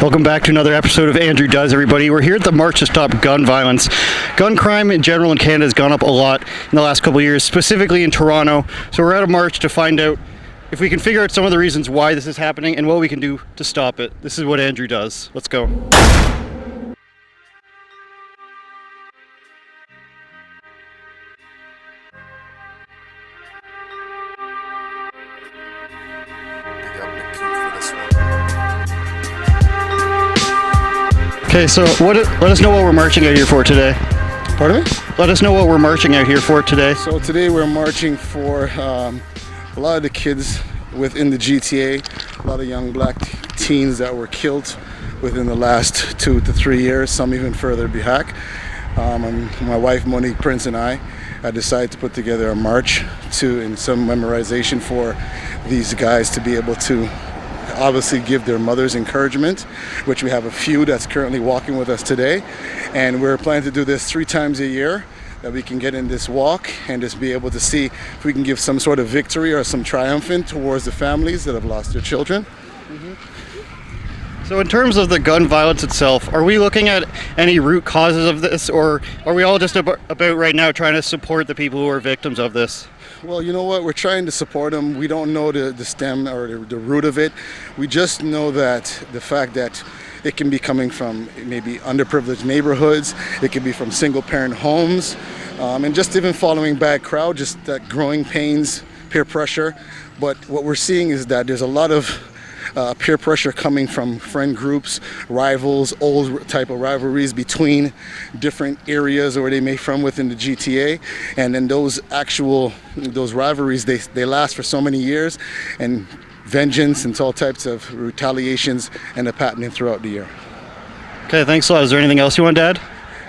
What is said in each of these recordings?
Welcome back to another episode of Andrew Does, everybody. We're here at the March to Stop Gun Violence. Gun crime in general in Canada has gone up a lot in the last couple of years, specifically in Toronto. So we're at a march to find out if we can figure out some of the reasons why this is happening and what we can do to stop it. This is what Andrew does. Let's go. Okay, so let us know what we're marching out here for today. Pardon me? Let us know what we're marching out here for today. So today we're marching for a lot of the kids within the GTA, a lot of young black teens that were killed within the last 2 to 3 years, some even further back. And my wife Monique Prince and I decided to put together a march in some memorization for these guys to be able to obviously give their mothers encouragement, which we have a few that's currently walking with us today, and we're planning to do this 3 times a year, that we can get in this walk and just be able to see if we can give some sort of victory or some triumphant towards the families that have lost their children. So in terms of the gun violence itself, are we looking at any root causes of this, or are we all just about right now trying to support the people who are victims of this? Well, you know what? We're trying to support them. We don't know the stem or the root of it. We just know that the fact that it can be coming from maybe underprivileged neighborhoods, it can be from single-parent homes, and just even following bad crowd, just that growing pains, peer pressure. But what we're seeing is that there's a lot of peer pressure coming from friend groups, rivals, old type of rivalries between different areas where they may from within the GTA, and then those rivalries they last for so many years, and vengeance and all types of retaliations end up happening throughout the year. Okay, thanks a lot. Is there anything else you want to add?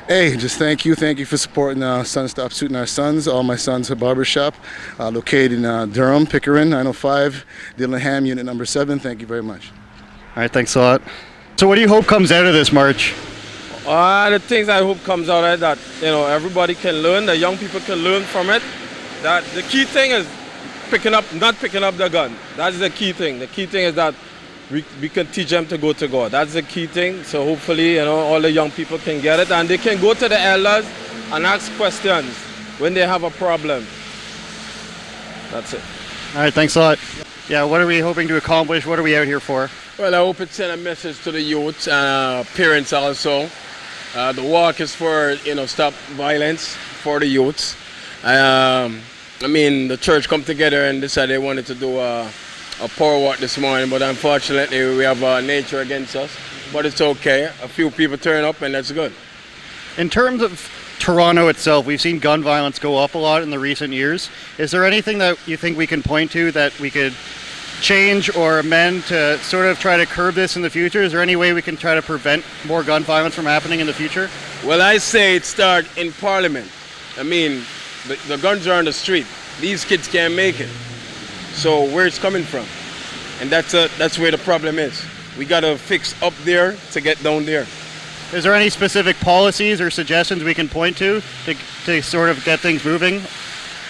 Hey, just thank you for supporting Sun Stop Suiting Our Sons. All my sons at barbershop, located in Durham, Pickering, 905, Dillingham, unit number 7. Thank you very much. All right, thanks a lot. So what do you hope comes out of this march? The things I hope comes out of it, that everybody can learn, the young people can learn from it. That the key thing is not picking up the gun. That's the key thing. The key thing is that we can teach them to go to God. That's the key thing. So hopefully, all the young people can get it, and they can go to the elders and ask questions when they have a problem. That's it. All right, thanks a lot. Yeah, what are we hoping to accomplish? What are we out here for? Well, I hope it send a message to the youth and parents also. The walk is for, stop violence for the youths. The church come together and decided they wanted to do a power walk this morning, but unfortunately we have nature against us. But it's okay. A few people turn up, and that's good. In terms of Toronto itself, we've seen gun violence go up a lot in the recent years. Is there anything that you think we can point to that we could change or amend to sort of try to curb this in the future? Is there any way we can try to prevent more gun violence from happening in the future? Well, I say it start in Parliament. The guns are on the street. These kids can't make it. So where it's coming from? And that's where the problem is. We got to fix up there to get down there. Is there any specific policies or suggestions we can point to sort of get things moving?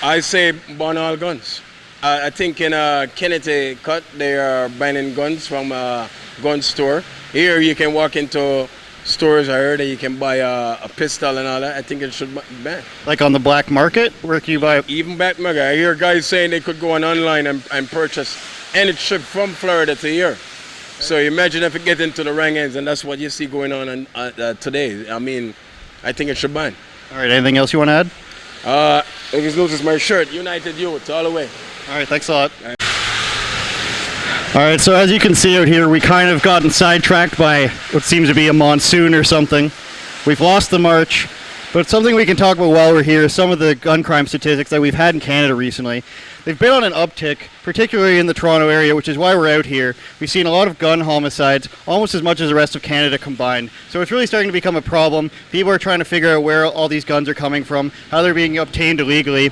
I say ban all guns. I think in Connecticut they are banning guns from a gun store. Here you can walk into stores, I heard, that you can buy a pistol and all that. I think it should be banned. Like on the black market? Where can you buy? Even black market. I hear guys saying they could go online and purchase any ship from Florida to here. So imagine if it gets into the wrong hands, and that's what you see going on today. I think it should ban. All right, anything else you want to add? If you notice my shirt, United Youth, all the way. All right, thanks a lot. All right, so as you can see out here, we kind of gotten sidetracked by what seems to be a monsoon or something. We've lost the march, but something we can talk about while we're here is some of the gun crime statistics that we've had in Canada recently. They've been on an uptick, particularly in the Toronto area, which is why we're out here. We've seen a lot of gun homicides, almost as much as the rest of Canada combined. So it's really starting to become a problem. People are trying to figure out where all these guns are coming from, how they're being obtained illegally.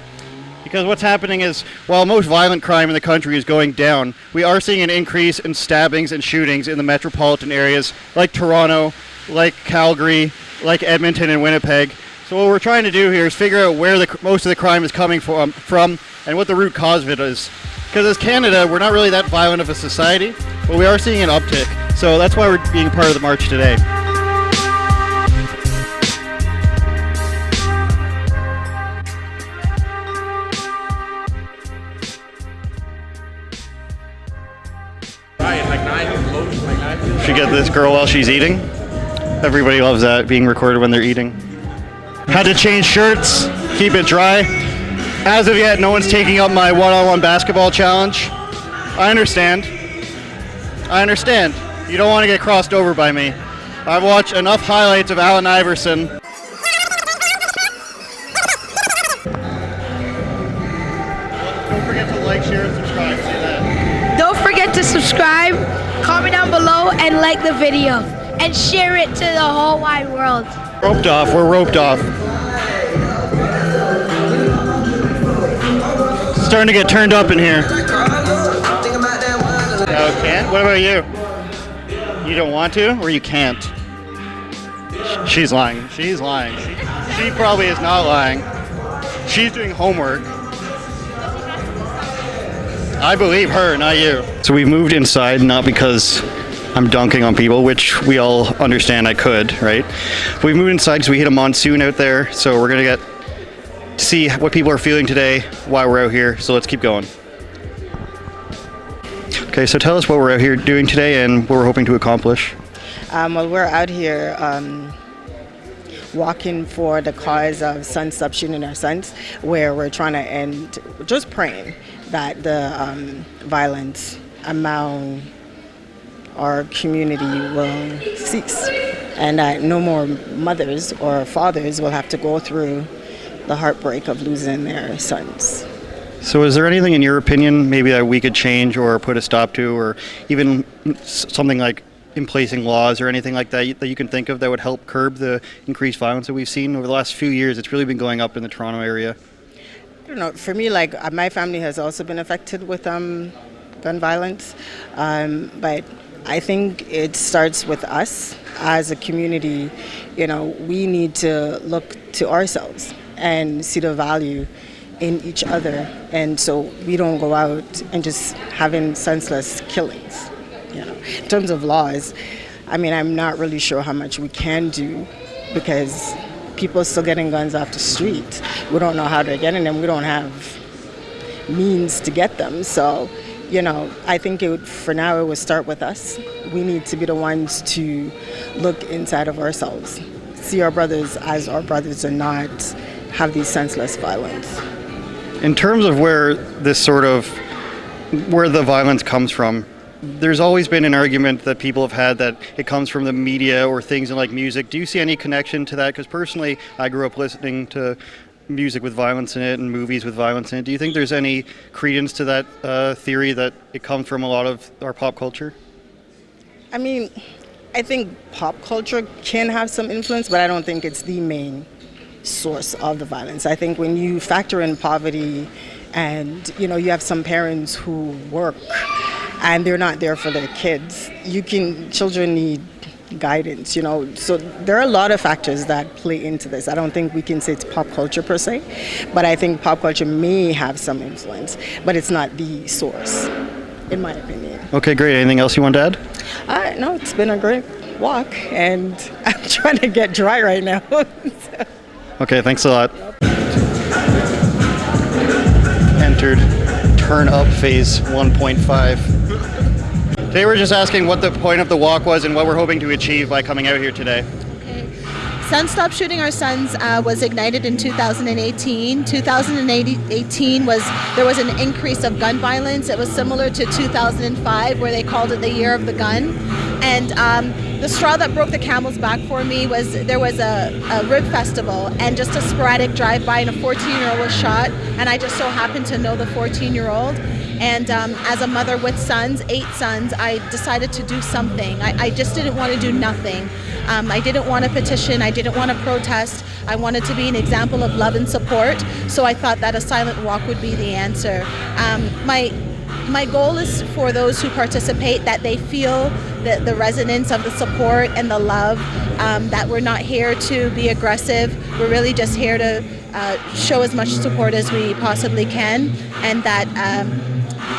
Because what's happening is, while most violent crime in the country is going down, we are seeing an increase in stabbings and shootings in the metropolitan areas like Toronto, like Calgary, like Edmonton and Winnipeg. So what we're trying to do here is figure out where most of the crime is coming from and what the root cause of it is. Because as Canada, we're not really that violent of a society, but we are seeing an uptick. So that's why we're being part of the march today. Should get this girl while she's eating. Everybody loves that, being recorded when they're eating. Had to change shirts, keep it dry. As of yet, no one's taking up my one-on-one basketball challenge. I understand. You don't want to get crossed over by me. I've watched enough highlights of Allen Iverson. Don't forget to like, share, and subscribe. Say that. Don't forget to subscribe, comment down below, and like the video. And share it to the whole wide world. Roped off. We're roped off. It's starting to get turned up in here. Okay. What about you? You don't want to, or you can't? She's lying. She's lying. She probably is not lying. She's doing homework. I believe her, not you. So we moved inside, not because I'm dunking on people, which we all understand I could, right? But we moved inside because we hit a monsoon out there, so we're gonna get to see what people are feeling today while we're out here, so let's keep going. Okay, so tell us what we're out here doing today and what we're hoping to accomplish. Well, we're out here walking for the cause of sons stop shooting our sons, where we're trying to end, just praying that the violence among our community will cease and that no more mothers or fathers will have to go through the heartbreak of losing their sons. So is there anything in your opinion maybe that we could change or put a stop to, or even something like in placing laws or anything like that that you can think of that would help curb the increased violence that we've seen over the last few years? It's really been going up in the Toronto area. I don't know, for me, like my family has also been affected with gun violence, but I think it starts with us as a community. You know, we need to look to ourselves and see the value in each other, and so we don't go out and just having senseless killings. You know, in terms of laws, I mean, I'm not really sure how much we can do because people are still getting guns off the street. We don't know how they're getting them. We don't have means to get them. So, you know, I think for now it would start with us. We need to be the ones to look inside of ourselves, see our brothers as our brothers and not have these senseless violence. In terms of where the violence comes from, there's always been an argument that people have had that it comes from the media or things in like music. Do you see any connection to that? Because personally, I grew up listening to music with violence in it and movies with violence in it. Do you think there's any credence to that theory that it comes from a lot of our pop culture? I mean, I think pop culture can have some influence, but I don't think it's the main source of the violence. I think when you factor in poverty and, you know, you have some parents who work and they're not there for their kids, children need guidance, you know. So there are a lot of factors that play into this. I don't think we can say it's pop culture per se, but I think pop culture may have some influence, but it's not the source, in my opinion. Okay, great. Anything else you want to add? No, it's been a great walk, and I'm trying to get dry right now. So. Okay, thanks a lot. Entered turn up phase 1.5. Today we're just asking what the point of the walk was and what we're hoping to achieve by coming out here today. Sons Stop Shooting Our Sons was ignited in 2018. 2018 there was an increase of gun violence. It was similar to 2005 where they called it the year of the gun. And the straw that broke the camel's back for me was there was a rib festival and just a sporadic drive-by and a 14-year-old was shot, and I just so happened to know the 14-year-old. And as a mother with sons, 8 sons, I decided to do something. I just didn't want to do nothing. I didn't want to petition. I didn't want to protest. I wanted to be an example of love and support. So I thought that a silent walk would be the answer. My goal is for those who participate that they feel the resonance of the support and the love, that we're not here to be aggressive. We're really just here to show as much support as we possibly can, and that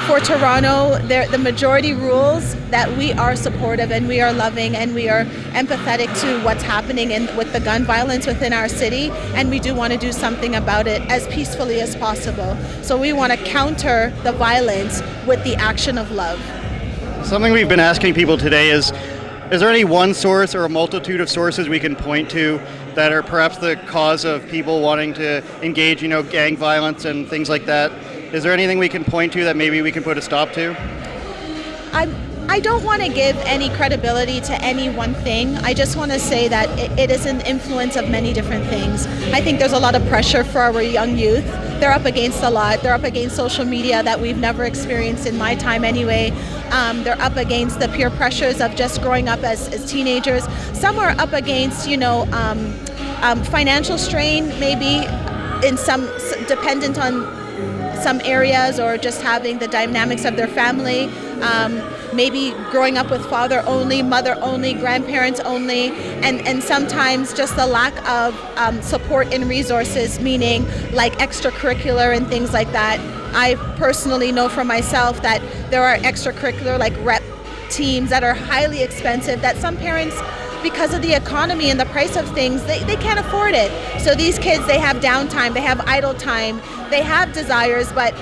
for Toronto, the majority rules that we are supportive and we are loving and we are empathetic to what's happening with the gun violence within our city, and we do want to do something about it as peacefully as possible. So we want to counter the violence with the action of love. Something we've been asking people today is there any one source or a multitude of sources we can point to that are perhaps the cause of people wanting to engage, gang violence and things like that? Is there anything we can point to that maybe we can put a stop to? I don't want to give any credibility to any one thing. I just want to say that it is an influence of many different things. I think there's a lot of pressure for our young youth. They're up against a lot. They're up against social media that we've never experienced in my time anyway. They're up against the peer pressures of just growing up as teenagers. Some are up against, financial strain, maybe in some dependent on some areas, or just having the dynamics of their family, maybe growing up with father only, mother only, grandparents only, and sometimes just the lack of support and resources, meaning like extracurricular and things like that. I personally know for myself that there are extracurricular like rep teams that are highly expensive that some parents, because of the economy and the price of things, they can't afford it. So these kids, they have downtime, they have idle time, they have desires, but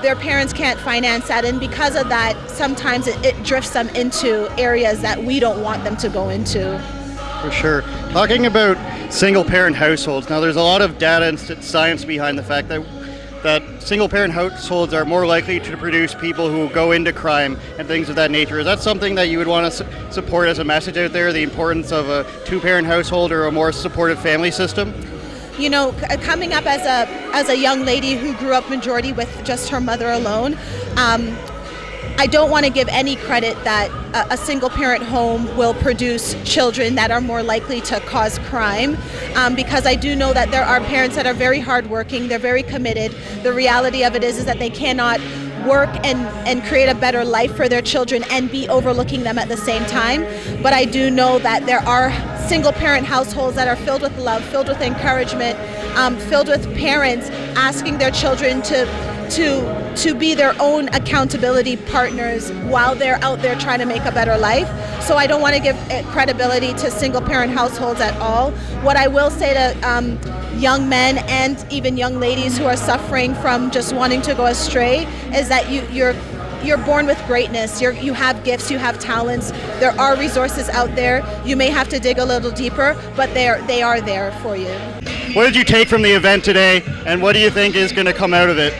their parents can't finance that. And because of that, sometimes it drifts them into areas that we don't want them to go into. For sure. Talking about single parent households, now there's a lot of data and science behind the fact that single parent households are more likely to produce people who go into crime and things of that nature. Is that something that you would want to support as a message out there, the importance of a two-parent household or a more supportive family system? Coming up as a young lady who grew up majority with just her mother alone, I don't want to give any credit that a single parent home will produce children that are more likely to cause crime, because I do know that there are parents that are very hardworking, they're very committed. The reality of it is that they cannot work and create a better life for their children and be overlooking them at the same time. But I do know that there are single parent households that are filled with love, filled with encouragement, filled with parents asking their children to be their own accountability partners while they're out there trying to make a better life. So I don't want to give credibility to single parent households at all. What I will say to young men and even young ladies who are suffering from just wanting to go astray is that you're born with greatness. You have gifts, you have talents. There are resources out there. You may have to dig a little deeper, but they are there for you. What did you take from the event today, and what do you think is going to come out of it?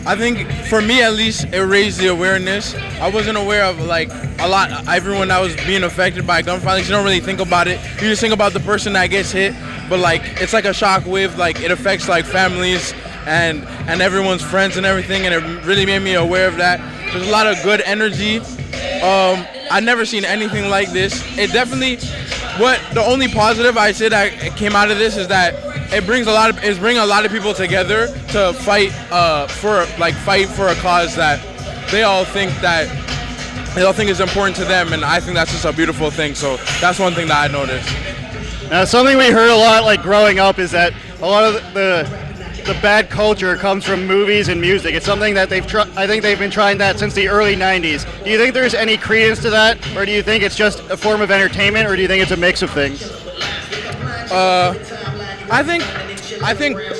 I think for me at least it raised the awareness. I wasn't aware of everyone that was being affected by gun violence. You don't really think about it. You just think about the person that gets hit, but it's like a shock wave. It affects families and everyone's friends and everything, and it really made me aware of that. There's a lot of good energy. I've never seen anything like this. It definitely, the only positive I say that came out of this is that it brings a lot of people together to fight for a cause that they all think is important to them, and I think that's just a beautiful thing. So that's one thing that I noticed. Now, something we heard a lot growing up is that a lot of the bad culture comes from movies and music. It's something that I think they've been trying that since the early 90s. Do you think there's any credence to that, or do you think it's just a form of entertainment, or do you think it's a mix of things? I think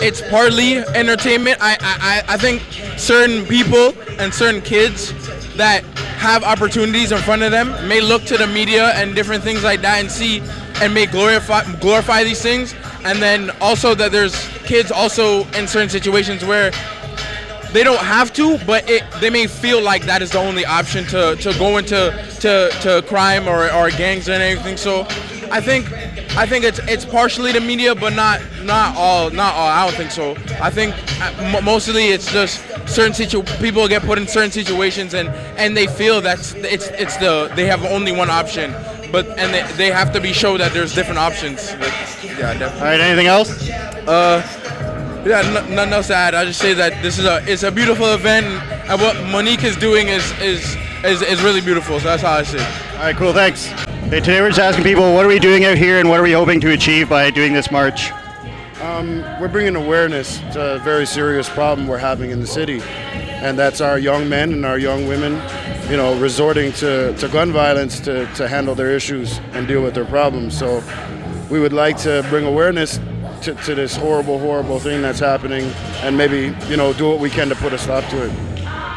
it's partly entertainment. I think certain people and certain kids that have opportunities in front of them may look to the media and different things like that and see and may glorify these things. And then also that there's kids also in certain situations where they don't have to, but they may feel like that is the only option to go into crime or gangs and everything. So I think it's partially the media, but not all. I don't think so. I think mostly it's just people get put in certain situations and they feel that they have only one option, and they have to be shown that there's different options. Yeah, definitely. All right, anything else? Nothing else to add. I just say that it's a beautiful event, and what Monique is doing is really beautiful. So that's how I see it. All right, cool. Thanks. Okay, today we're just asking people, what are we doing out here, and what are we hoping to achieve by doing this march? We're bringing awareness to a very serious problem we're having in the city, and that's our young men and our young women, you know, resorting to gun violence to handle their issues and deal with their problems. So we would like to bring awareness to this horrible thing that's happening, and maybe, you know, do what we can to put a stop to it.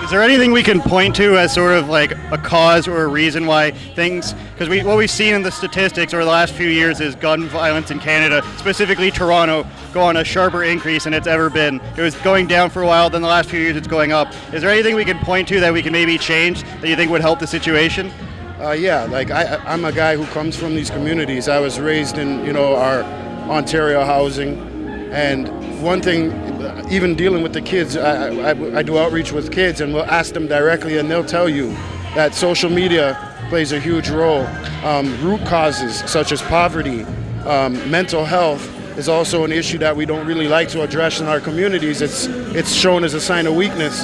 Is there anything we can point to as sort of like a cause or a reason why things, because what we've seen in the statistics over the last few years is gun violence in Canada, specifically Toronto, go on a sharper increase than it's ever been. It was going down for a while, then the last few years it's going up. Is there anything we can point to that we can maybe change that you think would help the situation? Yeah, like I'm a guy who comes from these communities. I was raised in, you know, our Ontario housing, and one thing, even dealing with the kids, I do outreach with kids, and we'll ask them directly, and they'll tell you that social media plays a huge role. Root causes such as poverty, mental health is also an issue that we don't really like to address in our communities. It's shown as a sign of weakness,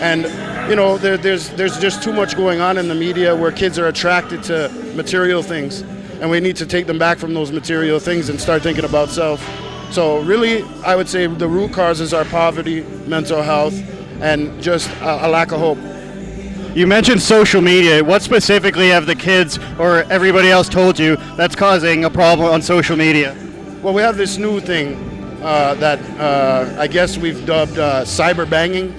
and you know, there's just too much going on in the media where kids are attracted to material things, and we need to take them back from those material things and start thinking about self. So really, I would say the root causes are poverty, mental health, and just a lack of hope. You mentioned social media. What specifically have the kids or everybody else told you that's causing a problem on social media? Well, we have this new thing that I guess we've dubbed cyber banging.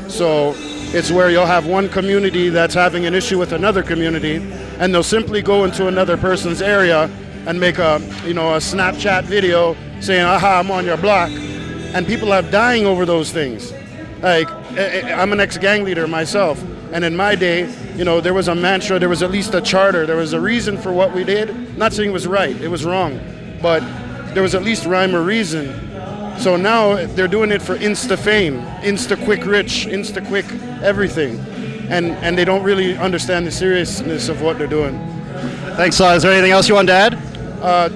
So it's where you'll have one community that's having an issue with another community, and they'll simply go into another person's area and make a Snapchat video saying, "Aha, I'm on your block," and people are dying over those things. Like, I'm an ex-gang leader myself, and in my day, you know, there was a mantra, there was at least a charter, there was a reason for what we did. Not saying it was right, it was wrong, but there was at least rhyme or reason. So now they're doing it for Insta fame, Insta quick rich, Insta quick everything, and they don't really understand the seriousness of what they're doing. Thanks, Is there anything else you want to add?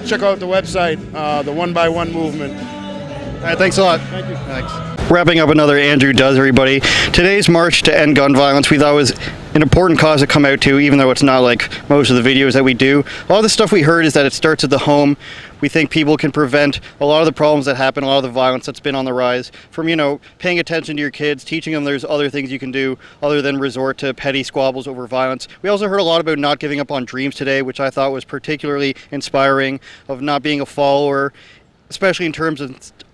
Check out the website, the One by One movement. All right, thanks a lot. Thank you. Thanks. Wrapping up another Andrew Does, everybody. Today's march to end gun violence we thought was an important cause to come out to, even though it's not like most of the videos that we do. A lot of the stuff we heard is that it starts at the home. We think people can prevent a lot of the problems that happen, a lot of the violence that's been on the rise, from, you know, paying attention to your kids, teaching them there's other things you can do other than resort to petty squabbles over violence. We also heard a lot about not giving up on dreams today, which I thought was particularly inspiring, of not being a follower, especially in terms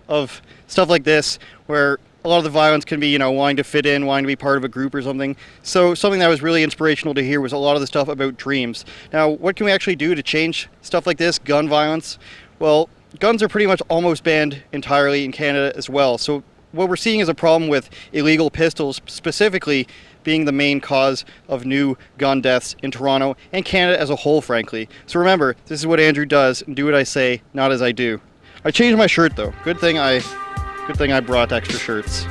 of stuff like this, where a lot of the violence can be, you know, wanting to fit in, wanting to be part of a group or something. So something that was really inspirational to hear was a lot of the stuff about dreams. Now, what can we actually do to change stuff like this, gun violence? Well, guns are pretty much almost banned entirely in Canada as well. So what we're seeing is a problem with illegal pistols, specifically being the main cause of new gun deaths in Toronto and Canada as a whole, frankly. So remember, this is what Andrew does, and do what I say, not as I do. I changed my shirt though. Good thing I brought extra shirts.